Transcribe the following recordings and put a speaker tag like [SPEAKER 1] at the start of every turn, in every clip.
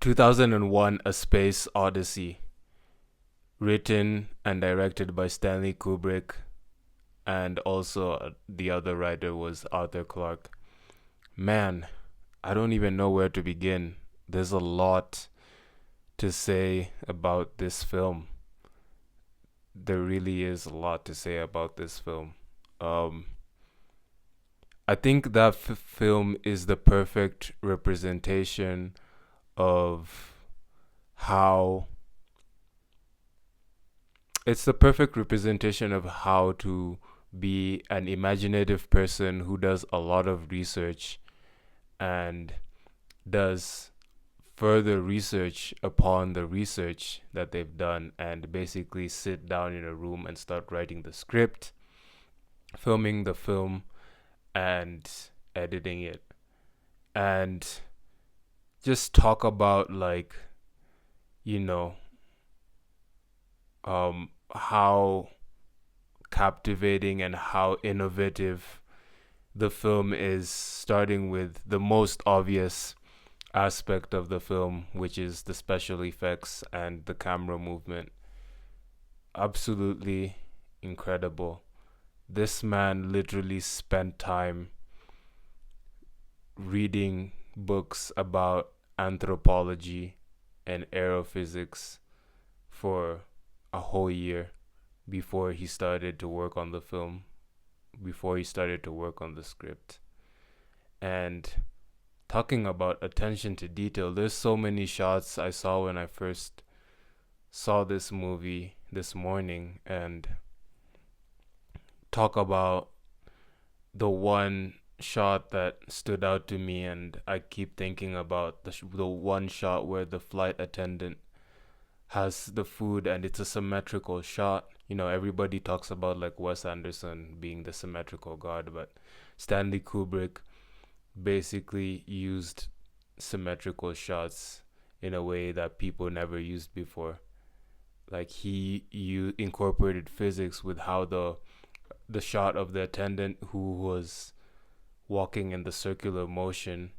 [SPEAKER 1] 2001 A Space Odyssey, written and directed by Stanley Kubrick, and also the other writer was Arthur Clarke. Man, I don't even know where to begin. There's a lot to say about this film. There really is a lot to say about this film. Um, I think that film is the perfect representation of how it's the perfect representation of how to be an imaginative person who does a lot of research and does further research upon the research that they've done and basically sit down in a room and start writing the script, filming the film, and editing it. And just talk about, like, you know, how captivating and how innovative the film is, starting with the most obvious aspect of the film, which is the special effects and the camera movement. Absolutely incredible. This man literally spent time reading books about anthropology and aerophysics for a whole year before he started to work on the film, before he started to work on the script. And talking about attention to detail, there's so many shots I saw when I first saw this movie this morning, and talk about the one shot that stood out to me, and I keep thinking about the one shot where the flight attendant has the food and it's a symmetrical shot. You know, everybody talks about like Wes Anderson being the symmetrical god, but Stanley Kubrick basically used symmetrical shots in a way that people never used before. Like you incorporated physics with how the shot of the attendant who was walking in the circular motion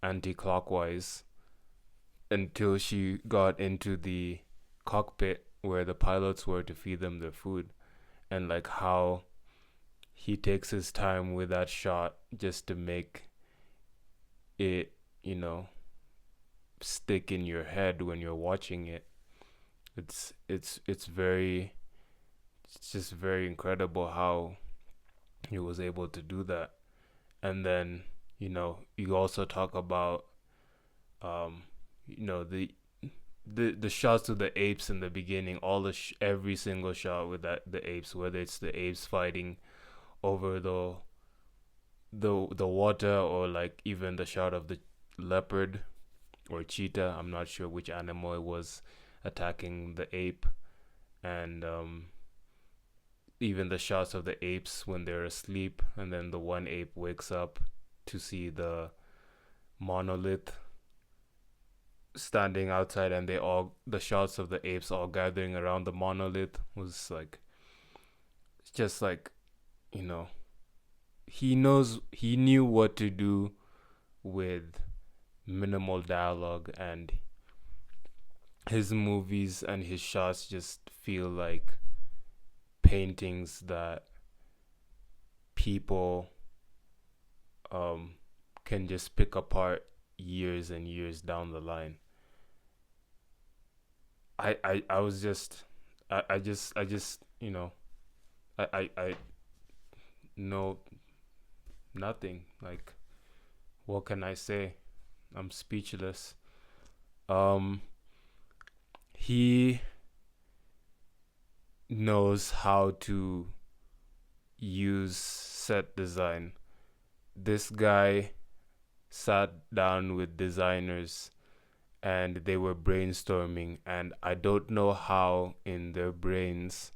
[SPEAKER 1] anti-clockwise until she got into the cockpit where the pilots were to feed them their food, and like how he takes his time with that shot just to make it, stick in your head when you're watching it. It's just very incredible how he was able to do that. And then, you also talk about um the shots of the apes in the beginning, every single shot with the apes, whether it's the apes fighting over the water, or like even the shot of the leopard or cheetah, I'm not sure which animal it was, attacking the ape. And even the shots of the apes when they're asleep, and then the one ape wakes up to see the monolith standing outside, and the shots of the apes all gathering around the monolith was like, it's just like, you know he knew what to do with minimal dialogue, and his movies and his shots just feel like paintings that people can just pick apart years and years down the line. I was just I just I know nothing. Like, what can I say? I'm speechless. um he knows how to use set design. This guy sat down with designers and they were brainstorming, and I don't know how in their brains,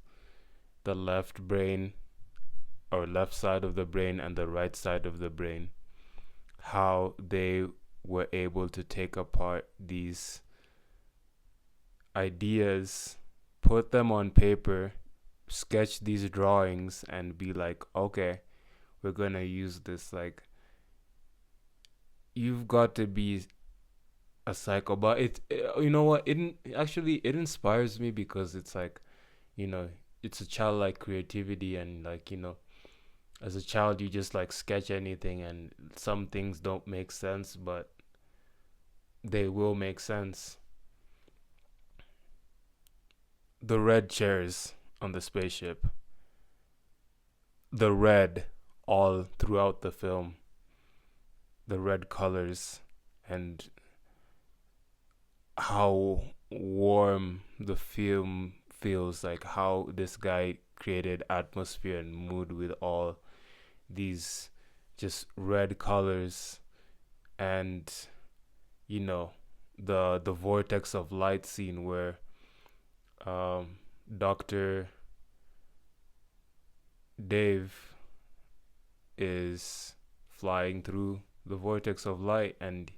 [SPEAKER 1] the left brain or left side of the brain and the right side of the brain, how they were able to take apart these ideas, put them on paper, sketch these drawings, and be like, okay, we're gonna use this. Like, you've got to be a cycle. But you know what? Actually it inspires me because it's like, you know, it's a childlike creativity, and like, you know, as a child you just like sketch anything, and some things don't make sense, but they will make sense. The red chairs on the spaceship, the red all throughout the film, the red colors, and how warm the film feels, like how this guy created atmosphere and mood with all these just red colors. And you know, the vortex of light scene where um Dr. Dave is flying through the vortex of light, and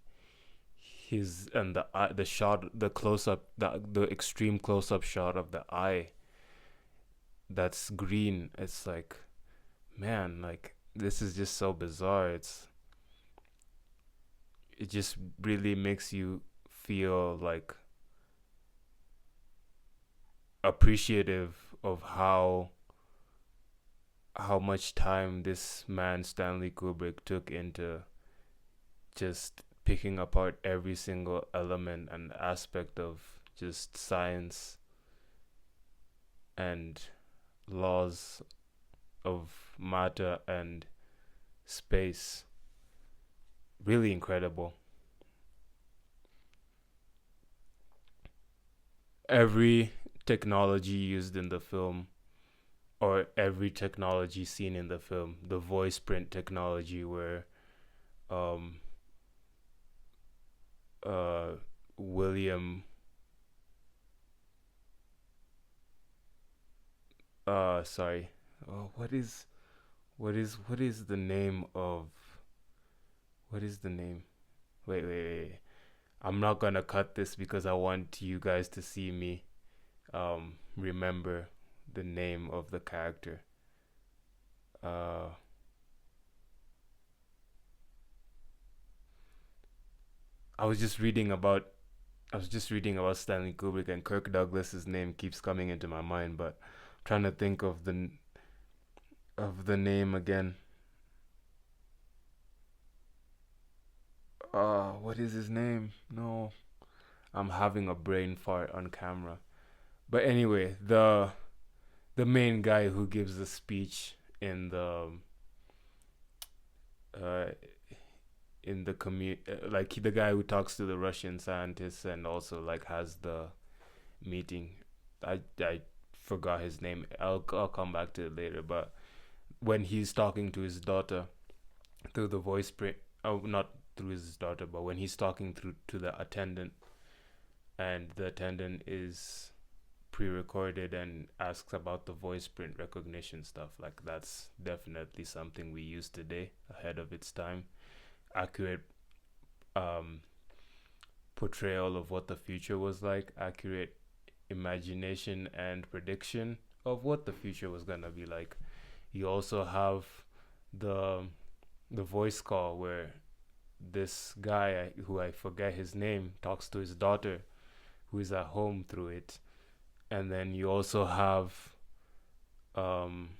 [SPEAKER 1] his and the shot, the close up, the extreme close up shot of the eye that's green. It's like, man, like this is just so bizarre. It just really makes you feel like appreciative of how much time this man Stanley Kubrick took into just picking apart every single element and aspect of just science and laws of matter and space. Really incredible. Every technology used in the film, or every technology seen in the film, the voice print technology where um uh William sorry, what is the name of, what is the name, wait, I'm not gonna cut this because I want you guys to see me remember the name of the character. uh I was just reading about Stanley Kubrick, and Kirk Douglas's name keeps coming into my mind, but I'm trying to think of the name again. What is his name? No, I'm having a brain fart on camera. But anyway, the main guy who gives the speech uh in the like the guy who talks to the Russian scientists and also like has the meeting. I forgot his name. I'll come back to it later. But when he's talking to his daughter through the voice print, oh, not through his daughter, but when he's talking through to the attendant, and the attendant is pre-recorded and asks about the voice print recognition stuff, like that's definitely something we use today, ahead of its time. Accurate um portrayal of what the future was like, accurate imagination and prediction of what the future was gonna be like. You also have the voice call where this guy who I forget his name talks to his daughter who is at home through it. And then you also have um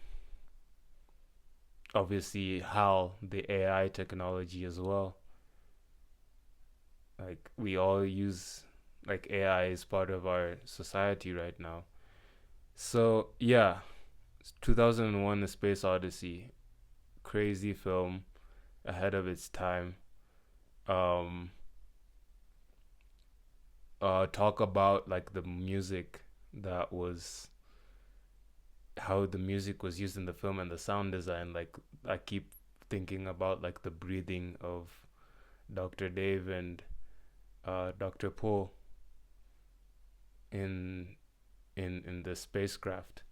[SPEAKER 1] obviously HAL, the AI technology as well. Like we all use, like AI is part of our society right now. So yeah, 2001: A Space Odyssey, crazy film, ahead of its time. Um, talk about like the music that was, how the music was used in the film and the sound design. Like I keep thinking about like the breathing of Dr. Dave and Dr. Poe in in the spacecraft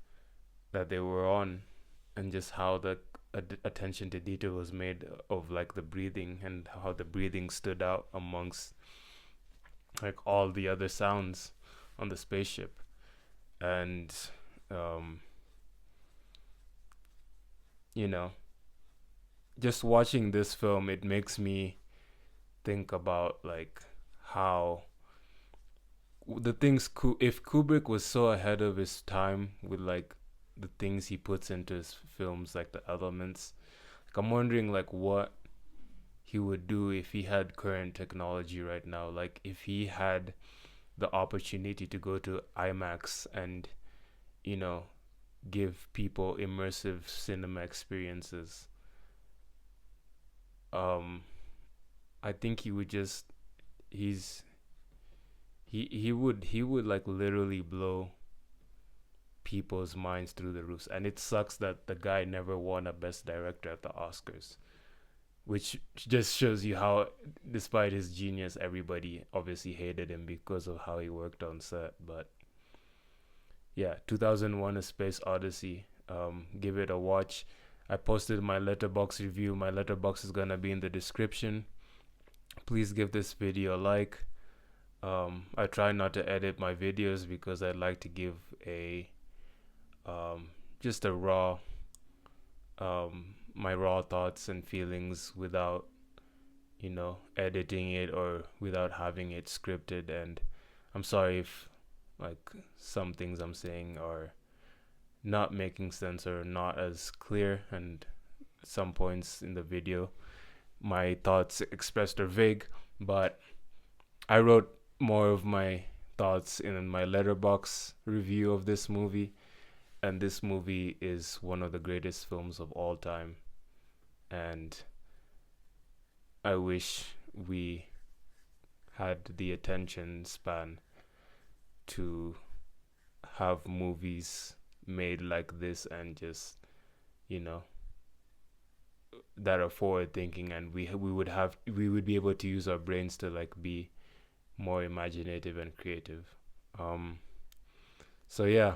[SPEAKER 1] that they were on, and just how the attention to detail was made of like the breathing, and how the breathing stood out amongst like all the other sounds on the spaceship. And um you know, just watching this film, it makes me think about like how the things if Kubrick was so ahead of his time with like the things he puts into his films, like the elements, like I'm wondering like what he would do if he had current technology right now, like if he had the opportunity to go to IMAX and, you know, give people immersive cinema experiences. um I think he would just he's he would like literally blow people's minds through the roofs. And it sucks that the guy never won a best director at the Oscars, which just shows you how, despite his genius, everybody obviously hated him because of how he worked on set. But yeah, 2001: A Space Odyssey. Give it a watch. I posted my letterbox review. My letterbox is gonna be in the description. Please give this video a like. I try not to edit my videos because I like to give a just a raw my raw thoughts and feelings without, you know, editing it or without having it scripted. And I'm sorry if like some things I'm saying are not making sense or not as clear, and some points in the video my thoughts expressed are vague. But I wrote more of my thoughts in my letterbox review of this movie, and this movie is one of the greatest films of all time. And I wish we had the attention span to have movies made like this, and just, you know, that are forward thinking, and we would be able to use our brains to like be more imaginative and creative. um so yeah,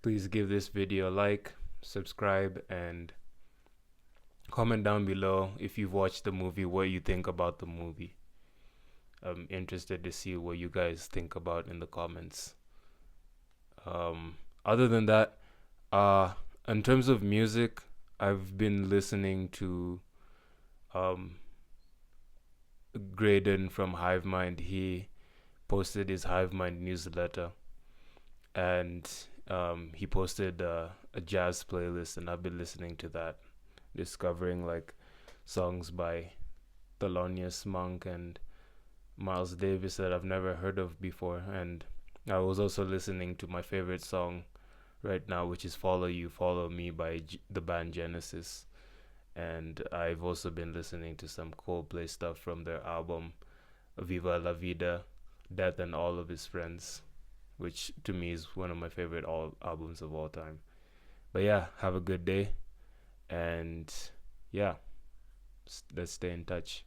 [SPEAKER 1] please give this video a like, subscribe, and comment down below if you've watched the movie, what you think about the movie. I'm interested to see what you guys think about in the comments. Other than that, uh in terms of music, I've been listening to um Graydon from Hive Mind. He posted his Hive Mind newsletter, and he posted a jazz playlist, and I've been listening to that, discovering like songs by Thelonious Monk and Miles Davis that I've never heard of before. And I was also listening to my favorite song right now, which is Follow You, Follow Me by the band Genesis. And I've also been listening to some Coldplay stuff from their album Viva La Vida, Death and All of His Friends, which to me is one of my favorite albums of all time. But yeah, have a good day, and yeah, let's stay in touch.